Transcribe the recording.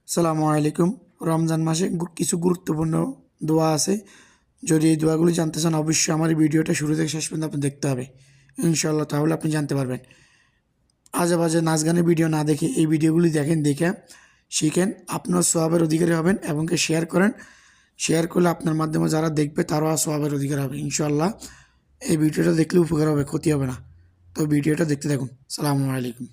সালামু আলাইকুম। রমজান মাসে কিছু গুরুত্বপূর্ণ দোয়া আছে। যদি এই দোয়াগুলি জানতে চান অবশ্যই আমার এই ভিডিওটা শুরু থেকে শেষ পর্যন্ত আপনি দেখতে হবে ইনশাআল্লাহ, তাহলে আপনি জানতে পারবেন। আজেবাজে নাচ গানের ভিডিও না দেখে এই ভিডিওগুলি দেখেন, দেখে শিখেন, আপনার সওয়াবের অধিকারী হবেন এবং শেয়ার করেন। শেয়ার করলে আপনার মাধ্যমে যারা দেখবে তারাও সওয়াবের অধিকার হবে ইনশাআল্লাহ। এই ভিডিওটা দেখলে উপকার হবে, ক্ষতি হবে না। তো ভিডিওটা দেখতে থাকুন। সালামু আলাইকুম।